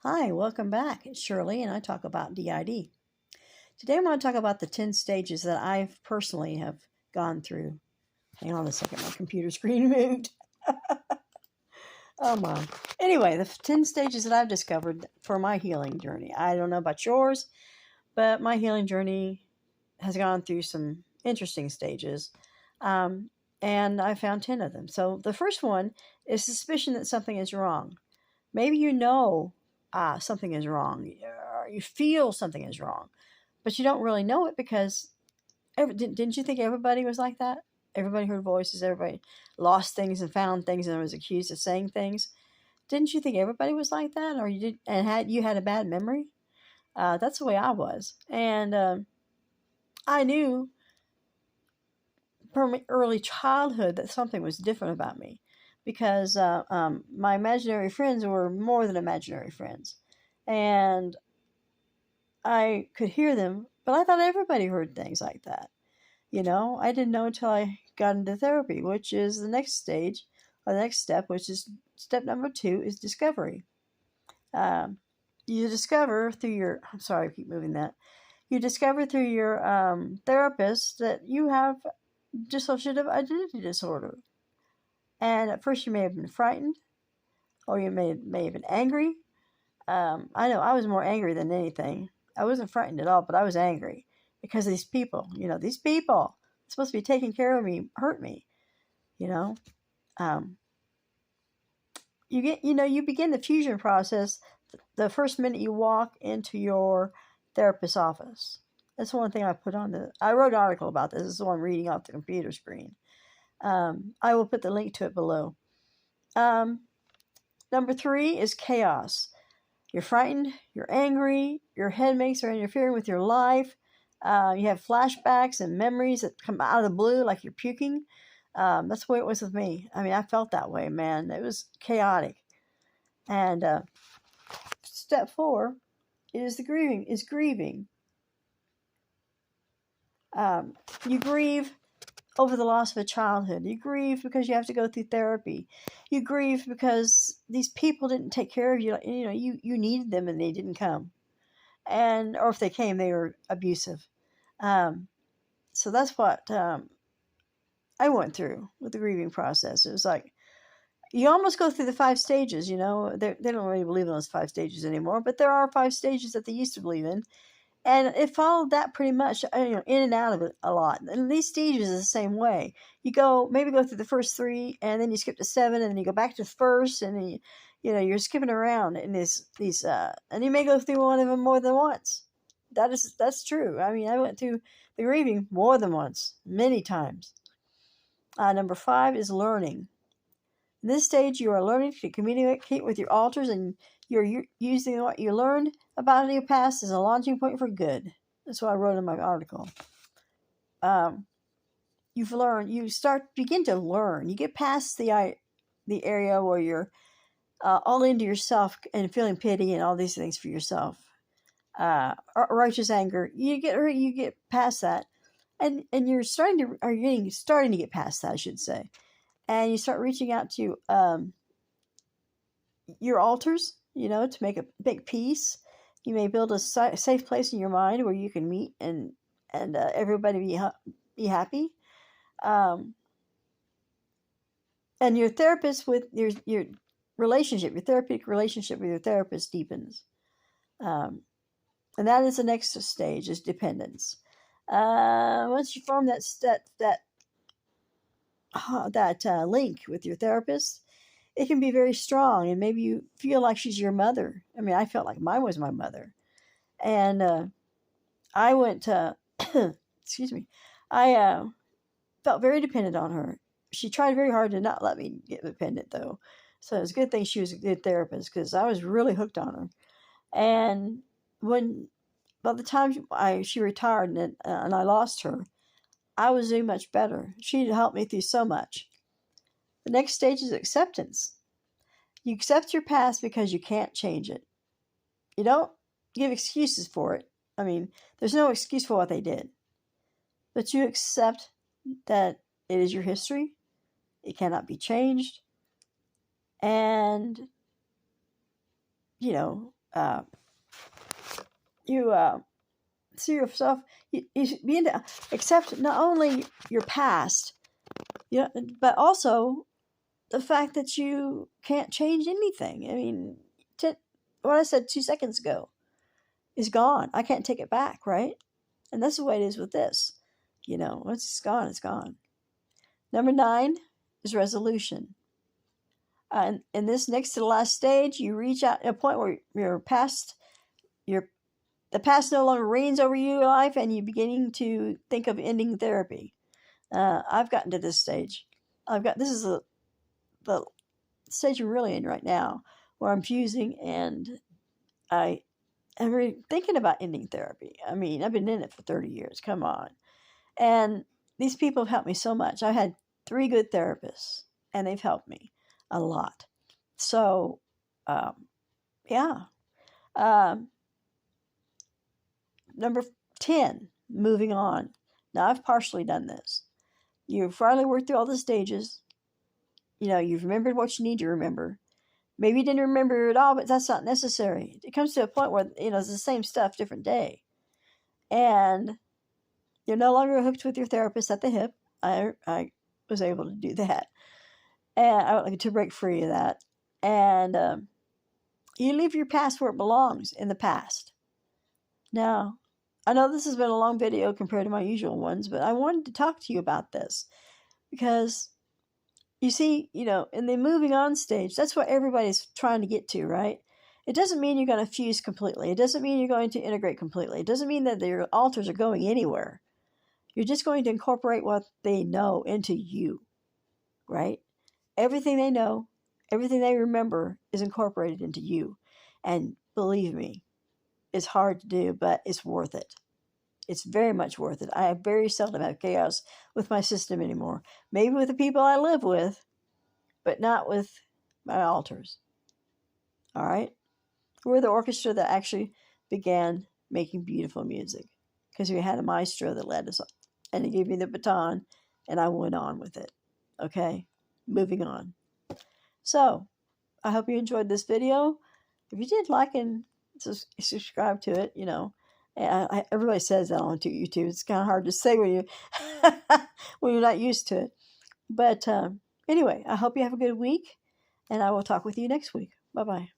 Hi, welcome back. It's Shirley, and I talk about DID. Today I'm going to talk about the 10 stages that I personally have gone through. Hang on a second, my computer screen moved. Oh my. Anyway, the 10 stages that I've discovered for my healing journey. I don't know about yours, but my healing journey has gone through some interesting stages. Um, and I found 10 of them. So the first one is suspicion that something is wrong. Maybe you know something is wrong, or you feel something is wrong, but you don't really know it because didn't you think everybody was like that? Everybody heard voices, everybody lost things and found things and was accused of saying things. Didn't you think everybody was like that, or you did, and had a bad memory? That's the way I was, and I knew from early childhood that something was different about me because my imaginary friends were more than imaginary friends, and I could hear them, but I thought everybody heard things like that. I didn't know until I got into therapy, which is the next stage, or the next step, which is step number 2 is discovery. Um, you discover through your, I'm sorry, I keep moving that. You discover through your therapist that you have dissociative identity disorder. And at first you may have been frightened, or you may have been angry. I know I was more angry than anything. I wasn't frightened at all, but I was angry because these people, these people supposed to be taking care of me, hurt me, you know. Um, you begin the fusion process the first minute you walk into your therapist's office. That's one thing I put on I wrote an article about this. This is the one I'm reading off the computer screen. I will put the link to it below. Number 3 is chaos. You're frightened, you're angry, your headmates are interfering with your life. You have flashbacks and memories that come out of the blue like you're puking. That's the way it was with me. I mean, I felt that way, man. It was chaotic. And step 4 is grieving. You grieve over the loss of a childhood. You grieve because you have to go through therapy. You grieve because these people didn't take care of you. You needed them and they didn't come. Or if they came, they were abusive. So that's what I went through with the grieving process. It was like you almost go through the 5 stages. They don't really believe in those 5 stages anymore, but there are 5 stages that they used to believe in, and it followed that pretty much. In and out of it a lot. And these stages are the same way. You maybe go through the first 3, and then you skip to 7, and then you go back to the first, and then you're skipping around in these, and you may go through one of them more than once. That's true. I mean, I went through the grieving more than once, many times. Number 5 is learning. In this stage, you are learning to communicate with your alters, and you're using what you learned about your past as a launching point for good. That's what I wrote in my article. You've learned. Begin to learn. You get past the area where you're all into yourself and feeling pity and all these things for yourself. Righteous anger. You get past that, and you're starting to get past that, I should say, and you start reaching out to your alters, to make a big peace. You may build a safe place in your mind where you can meet and everybody be happy. And your therapist with your your therapeutic relationship with your therapist deepens. And that is the next stage, is dependence. Once you form that link with your therapist, it can be very strong, and maybe you feel like she's your mother. I mean, I felt like mine was my mother, and I went to, excuse me, I felt very dependent on her. She tried very hard to not let me get dependent, though, so it's a good thing she was a good therapist because I was really hooked on her. And by the time she retired and I lost her, I was doing much better. She helped me through so much. The next stage is acceptance. You accept your past because you can't change it. You don't give excuses for it. I mean, there's no excuse for what they did. But you accept that it is your history. It cannot be changed. And, uh, you see yourself, you should begin to accept not only your past, but also the fact that you can't change anything. I mean, what I said 2 seconds ago is gone. I can't take it back, right? And that's the way it is with this. Once it's gone, it's gone. Number 9 is resolution. And this next to the last stage, you reach out at a point where the past no longer reigns over your life, and you're beginning to think of ending therapy. I've gotten to this stage. This is the stage we're really in right now, where I'm fusing, and I am really thinking about ending therapy. I mean, I've been in it for 30 years. Come on. And these people have helped me so much. I've had 3 good therapists, and they've helped me a lot. So, yeah. Number 10, moving on. Now, I've partially done this. You've finally worked through all the stages. You've remembered what you need to remember. Maybe you didn't remember it all, but that's not necessary. It comes to a point where, it's the same stuff, different day. And you're no longer hooked with your therapist at the hip. I was able to do that. And I would like to break free of that. And you leave your past where it belongs, in the past. Now, I know this has been a long video compared to my usual ones, but I wanted to talk to you about this because, you see, in the moving on stage, that's what everybody's trying to get to, right? It doesn't mean you're going to fuse completely. It doesn't mean you're going to integrate completely. It doesn't mean that your alters are going anywhere. You're just going to incorporate what they know into you, right? Everything they know, everything they remember is incorporated into you. And believe me, it's hard to do, but it's worth it. It's very much worth it. I very seldom have chaos with my system anymore. Maybe with the people I live with, but not with my alters. All right? We're the orchestra that actually began making beautiful music because we had a maestro that led us, and he gave me the baton, and I went on with it. Okay? Moving on. So, I hope you enjoyed this video. If you did, like and subscribe to it, everybody says that on YouTube. It's kind of hard to say when you're not used to it. But anyway, I hope you have a good week, and I will talk with you next week. Bye-bye.